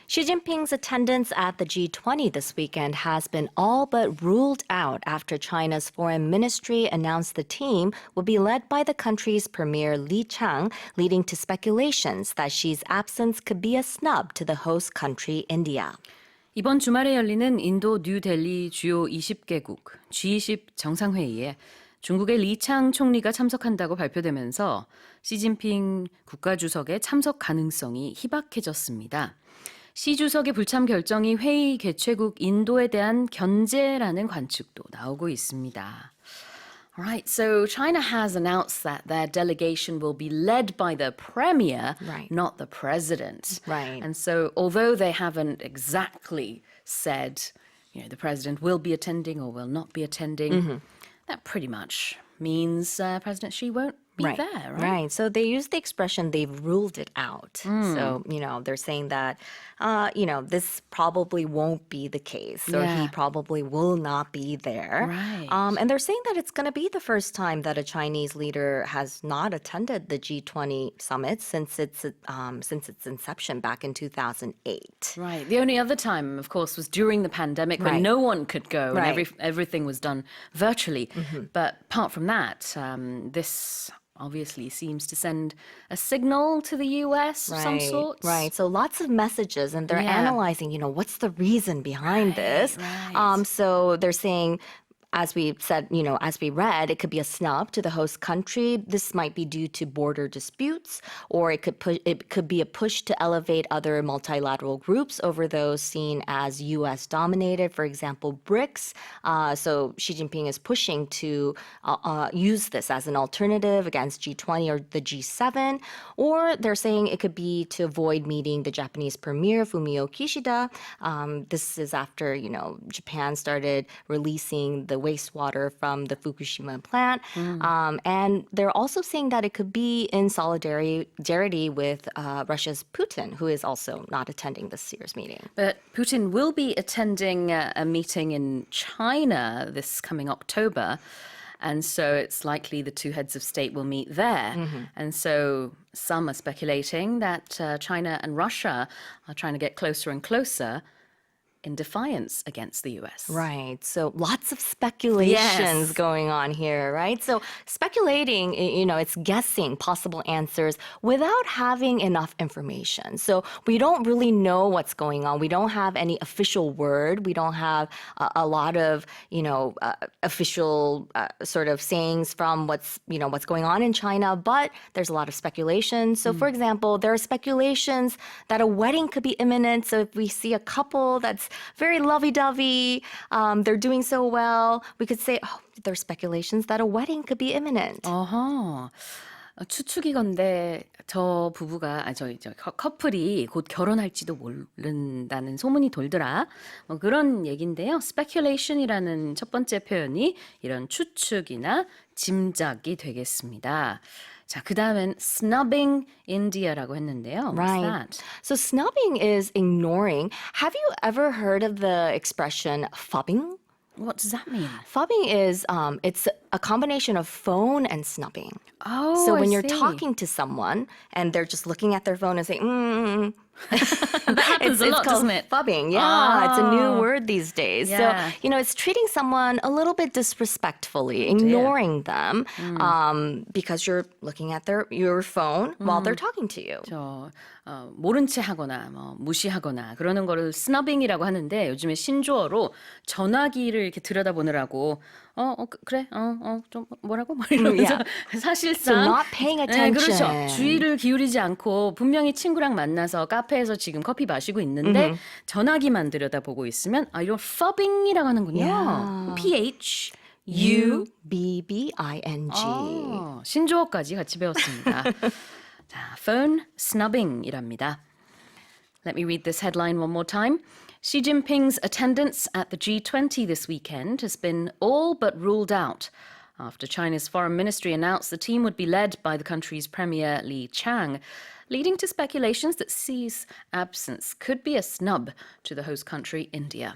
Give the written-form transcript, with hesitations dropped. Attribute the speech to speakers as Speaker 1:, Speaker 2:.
Speaker 1: Xi Jinping's attendance at the G20 this weekend has been all but ruled out after China's foreign ministry announced the team would be led by the country's premier Li Qiang, leading to speculations that Xi's absence could be a snub to the host country, India.
Speaker 2: 이번 주말에 열리는 인도 뉴델리 주요 20개국 G20 정상회의에 중국의 리창 총리가 참석한다고 발표되면서 시진핑 국가주석의 참석 가능성이 희박해졌습니다. 시 주석의 불참 결정이 회의 개최국 인도에 대한 견제라는 관측도 나오고 있습니다. All right, so China has announced that their delegation will be led by the premier, not the president.
Speaker 1: Right.
Speaker 2: And so although they haven't exactly said, the president will be attending or will not be attending, that pretty much means President Xi won't be there, right?
Speaker 1: Right. So they use the expression they've ruled it out. So, they're saying that, this probably won't be the case or he probably will not be there.
Speaker 2: Right.
Speaker 1: And they're saying that it's going to be the first time that a Chinese leader has not attended the G20 summit since its inception back in 2008.
Speaker 2: Right. The only other time, of course, was during the pandemic when no one could go and everything was done virtually. But apart from that, this obviously seems to send a signal to the US of some sort.
Speaker 1: Right. So lots of messages, and they're analyzing, what's the reason behind this.
Speaker 2: Right.
Speaker 1: So they're saying, as we said, as we read, it could be a snub to the host country. This might be due to border disputes, or it could be a push to elevate other multilateral groups over those seen as U.S. dominated. For example, BRICS. So Xi Jinping is pushing to use this as an alternative against G20 or the G7. Or they're saying it could be to avoid meeting the Japanese premier Fumio Kishida. This is after Japan started releasing the wastewater from the Fukushima plant. And they're also saying that it could be in solidarity with Russia's Putin, who is also not attending this year's meeting.
Speaker 2: But Putin will be attending a meeting in China this coming October. And so it's likely the two heads of state will meet there. And so some are speculating that China and Russia are trying to get closer and closer in defiance against the U.S.
Speaker 1: Right. So lots of speculations going on here, right? So speculating, it's guessing possible answers without having enough information. So we don't really know what's going on. We don't have any official word. We don't have a lot of, official sort of sayings from what's going on in China, but there's a lot of speculation. So for example, there are speculations that a wedding could be imminent. So if we see a couple that's very lovey-dovey, they're doing so well, we could say, there's speculations that a wedding could be imminent.
Speaker 2: 추측이건데 저 부부가 저 커플이 곧 결혼할지도 모른다는 소문이 돌더라. 그런 얘기인데요. speculation이라는 첫 번째 표현이 이런 추측이나 짐작이 되겠습니다. 자, 그 다음엔 snubbing India라고 했는데요. What's that?
Speaker 1: So snubbing is ignoring. Have you ever heard of the expression phubbing?
Speaker 2: What does that mean?
Speaker 1: Phubbing is it's a combination of phone and snubbing.
Speaker 2: Oh,
Speaker 1: so when
Speaker 2: I
Speaker 1: you're
Speaker 2: see.
Speaker 1: talking to someone and they're just looking at their phone and saying,
Speaker 2: That happens a lot, doesn't it?
Speaker 1: Phubbing. Yeah, it's a new word these days.
Speaker 2: Yeah.
Speaker 1: So, it's treating someone a little bit disrespectfully, ignoring them because you're looking at your phone while they're talking to you.
Speaker 2: 모른 채 하거나 무시하거나 그러는 거를 스너빙이라고 하는데 요즘에 신조어로 전화기를 이렇게 들여다보느라고 그래 좀 뭐라고 이러면서 사실상
Speaker 1: So not paying attention.
Speaker 2: 그렇죠. 주의를 기울이지 않고 분명히 친구랑 만나서 카페에서 지금 커피 마시고 있는데 전화기만 들여다보고 있으면 이런 phubbing이라고 하는군요. PH
Speaker 1: UBBING.
Speaker 2: 신조어까지 같이 배웠습니다. 자, phone snubbing이랍니다. Let me read this headline one more time. Xi Jinping's attendance at the G20 this weekend has been all but ruled out after China's foreign ministry announced the team would be led by the country's premier Li Qiang, leading to speculations that Xi's absence could be a snub to the host country, India.